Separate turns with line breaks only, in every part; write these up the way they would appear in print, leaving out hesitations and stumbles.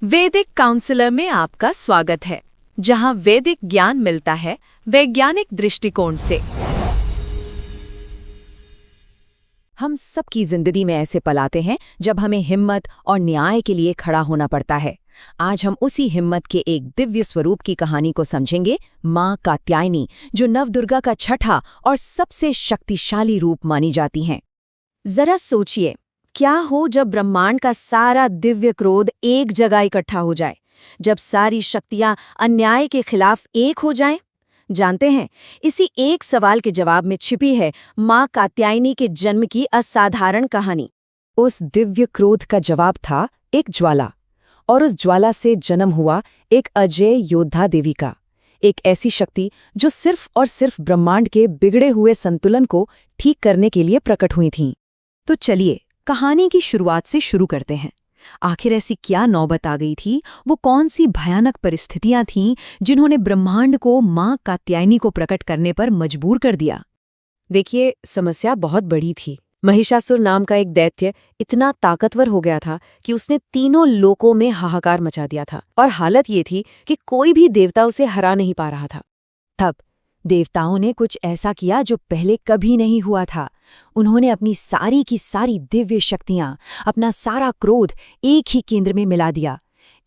वैदिक काउंसलर में आपका स्वागत है, जहां वैदिक ज्ञान मिलता है वैज्ञानिक दृष्टिकोण से।
हम सबकी जिंदगी में ऐसे पल आते हैं जब हमें हिम्मत और न्याय के लिए खड़ा होना पड़ता है। आज हम उसी हिम्मत के एक दिव्य स्वरूप की कहानी को समझेंगे, माँ कात्यायनी, जो नवदुर्गा का छठा और सबसे शक्तिशाली रूप मानी जाती हैं। जरा सोचिए, क्या हो जब ब्रह्मांड का सारा दिव्य क्रोध एक जगह इकट्ठा हो जाए, जब सारी शक्तियां अन्याय के खिलाफ एक हो जाएं? जानते हैं, इसी एक सवाल के जवाब में छिपी है माँ कात्यायनी के जन्म की असाधारण कहानी। उस दिव्य क्रोध का जवाब था एक ज्वाला, और उस ज्वाला से जन्म हुआ एक अजय योद्धा देवी का, एक ऐसी शक्ति जो सिर्फ और सिर्फ ब्रह्मांड के बिगड़े हुए संतुलन को ठीक करने के लिए प्रकट हुई थीं। तो चलिए कहानी की शुरुआत से शुरू करते हैं। आखिर ऐसी क्या नौबत आ गई थी, वो कौन सी भयानक परिस्थितियां थीं जिन्होंने ब्रह्मांड को माँ कात्यायनी को प्रकट करने पर मजबूर कर दिया? देखिए, समस्या बहुत बड़ी थी। महिषासुर नाम का एक दैत्य इतना ताकतवर हो गया था कि उसने तीनों लोकों में हाहाकार मचा दिया था, और हालत ये थी कि कोई भी देवता उसे हरा नहीं पा रहा था। तब देवताओं ने कुछ ऐसा किया जो पहले कभी नहीं हुआ था। उन्होंने अपनी सारी की सारी दिव्य शक्तियां, अपना सारा क्रोध एक ही केंद्र में मिला दिया।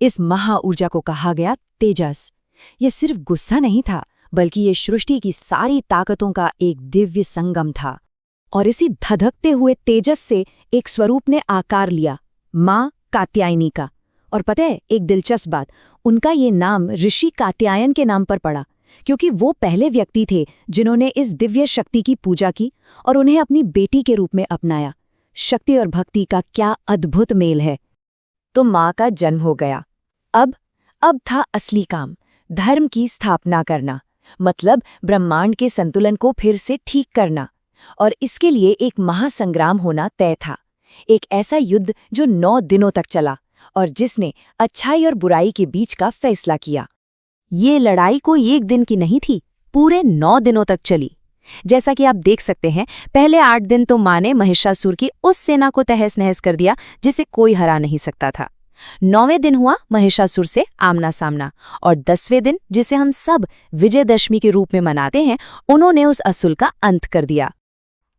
इस महाऊर्जा को कहा गया तेजस। ये सिर्फ गुस्सा नहीं था, बल्कि ये सृष्टि की सारी ताकतों का एक दिव्य संगम था। और इसी धधकते हुए तेजस से एक स्वरूप ने आकार लिया, माँ कात्यायनी का। और पता है एक दिलचस्प बात, उनका ये नाम ऋषि कात्यायन के नाम पर पड़ा, क्योंकि वो पहले व्यक्ति थे जिन्होंने इस दिव्य शक्ति की पूजा की और उन्हें अपनी बेटी के रूप में अपनाया। शक्ति और भक्ति का क्या अद्भुत मेल है। तो माँ का जन्म हो गया। अब था असली काम, धर्म की स्थापना करना, मतलब ब्रह्मांड के संतुलन को फिर से ठीक करना। और इसके लिए एक महासंग्राम होना तय था, एक ऐसा युद्ध जो 9 दिनों तक चला और जिसने अच्छाई और बुराई के बीच का फैसला किया। ये लड़ाई कोई एक दिन की नहीं थी, पूरे 9 दिनों तक चली। जैसा कि आप देख सकते हैं, पहले 8 दिन तो माँ ने महिषासुर की उस सेना को तहस नहस कर दिया जिसे कोई हरा नहीं सकता था। 9वें दिन हुआ महिषासुर से आमना सामना, और 10वें दिन, जिसे हम सब विजयदशमी के रूप में मनाते हैं, उन्होंने उस असुर का अंत कर दिया।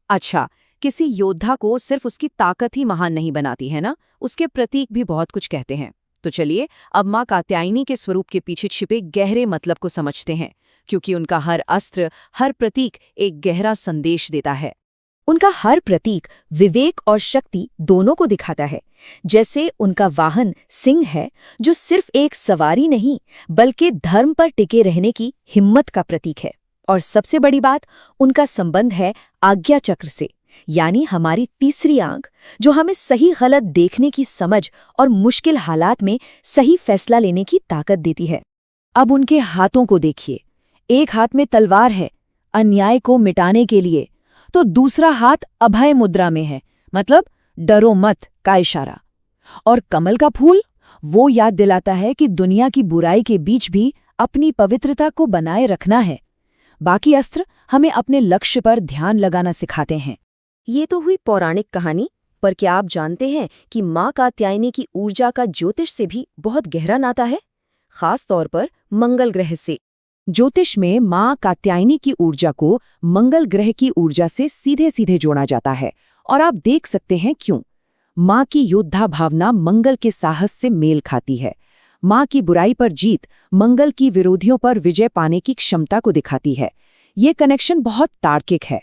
अच्छा, किसी योद्धा को सिर्फ उसकी ताकत ही महान नहीं बनाती है ना, उसके प्रतीक भी बहुत कुछ कहते हैं। तो चलिए अब माँ कात्यायनी के स्वरूप के पीछे छिपे गहरे मतलब को समझते हैं, क्योंकि उनका हर अस्त्र, हर प्रतीक एक गहरा संदेश देता है। उनका हर प्रतीक विवेक और शक्ति दोनों को दिखाता है। जैसे उनका वाहन सिंह है, जो सिर्फ एक सवारी नहीं बल्कि धर्म पर टिके रहने की हिम्मत का प्रतीक है। और सबसे बड़ी बात, उनका संबंध है आज्ञा चक्र से, यानी हमारी तीसरी आंख, जो हमें सही गलत देखने की समझ और मुश्किल हालात में सही फैसला लेने की ताकत देती है। अब उनके हाथों को देखिए, एक हाथ में तलवार है अन्याय को मिटाने के लिए, तो दूसरा हाथ अभय मुद्रा में है, मतलब डरो मत का इशारा। और कमल का फूल, वो याद दिलाता है कि दुनिया की बुराई के बीच भी अपनी पवित्रता को बनाए रखना है। बाकी अस्त्र हमें अपने लक्ष्य पर ध्यान लगाना सिखाते हैं। ये तो हुई पौराणिक कहानी, पर क्या आप जानते हैं कि माँ कात्यायनी की ऊर्जा का ज्योतिष से भी बहुत गहरा नाता है, खास तौर पर मंगल ग्रह से। ज्योतिष में माँ कात्यायनी की ऊर्जा को मंगल ग्रह की ऊर्जा से सीधे सीधे जोड़ा जाता है, और आप देख सकते हैं क्यों। माँ की योद्धा भावना मंगल के साहस से मेल खाती है। माँ की बुराई पर जीत मंगल की विरोधियों पर विजय पाने की क्षमता को दिखाती है। ये कनेक्शन बहुत तार्किक है।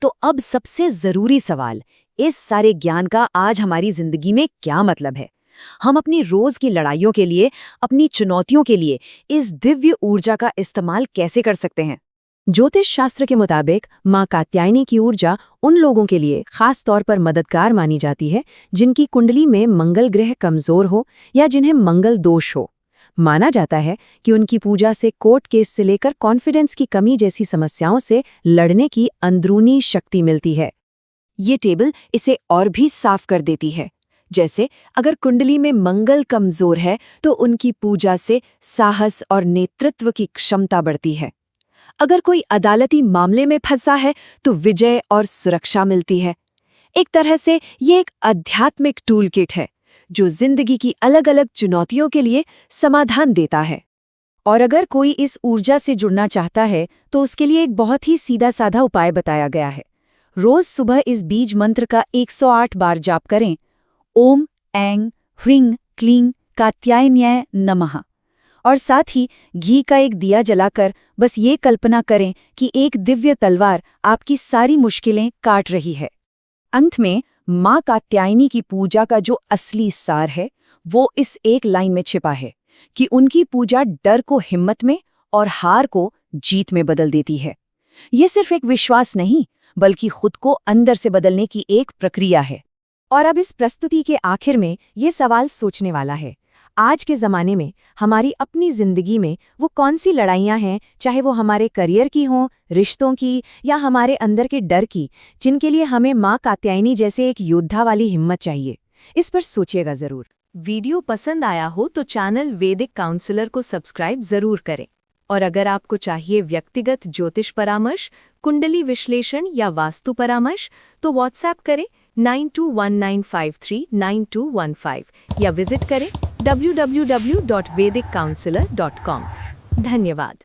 तो अब सबसे जरूरी सवाल, इस सारे ज्ञान का आज हमारी जिंदगी में क्या मतलब है? हम अपनी रोज की लड़ाइयों के लिए, अपनी चुनौतियों के लिए इस दिव्य ऊर्जा का इस्तेमाल कैसे कर सकते हैं? ज्योतिष शास्त्र के मुताबिक माँ कात्यायनी की ऊर्जा उन लोगों के लिए खास तौर पर मददगार मानी जाती है जिनकी कुंडली में मंगल ग्रह कमजोर हो या जिन्हें मंगल दोष हो। माना जाता है कि उनकी पूजा से कोर्ट केस से लेकर कॉन्फिडेंस की कमी जैसी समस्याओं से लड़ने की अंदरूनी शक्ति मिलती है। ये टेबल इसे और भी साफ कर देती है। जैसे अगर कुंडली में मंगल कमजोर है तो उनकी पूजा से साहस और नेतृत्व की क्षमता बढ़ती है। अगर कोई अदालती मामले में फंसा है तो विजय और सुरक्षा मिलती है। एक तरह से ये एक आध्यात्मिक टूल किट है
जो जिंदगी की अलग अलग चुनौतियों के लिए समाधान देता है।
और अगर कोई इस ऊर्जा से जुड़ना चाहता है तो उसके लिए एक बहुत ही सीधा साधा उपाय बताया गया है। रोज सुबह इस बीज मंत्र का 108 बार जाप करें। ओम ऐं ह्रीं क्लीं कात्यायन्याय नमः। और साथ ही घी का एक दिया जलाकर बस ये कल्पना करें कि एक दिव्य तलवार आपकी सारी मुश्किलें काट रही है। अंत में माँ कात्यायनी की पूजा का जो असली सार है वो इस एक लाइन में छिपा है कि उनकी पूजा डर को हिम्मत में और हार को जीत में बदल देती है। ये सिर्फ एक विश्वास नहीं बल्कि खुद को अंदर से बदलने की एक प्रक्रिया है। और अब इस प्रस्तुति के आखिर में ये सवाल सोचने वाला है, आज के ज़माने में हमारी अपनी ज़िंदगी में वो कौन सी लड़ाइयाँ हैं, चाहे वो हमारे करियर की हों, रिश्तों की या हमारे अंदर के डर की, जिनके लिए हमें माँ कात्यायनी जैसे एक योद्धा वाली हिम्मत चाहिए। इस पर सोचिएगा ज़रूर।
वीडियो पसंद आया हो तो चैनल वैदिक काउंसलर को सब्सक्राइब जरूर करें। और अगर आपको चाहिए व्यक्तिगत ज्योतिष परामर्श, कुंडली विश्लेषण या वास्तु परामर्श तो व्हाट्सएप करें 9219539215 या विजिट करें www.vediccounselor.com। धन्यवाद।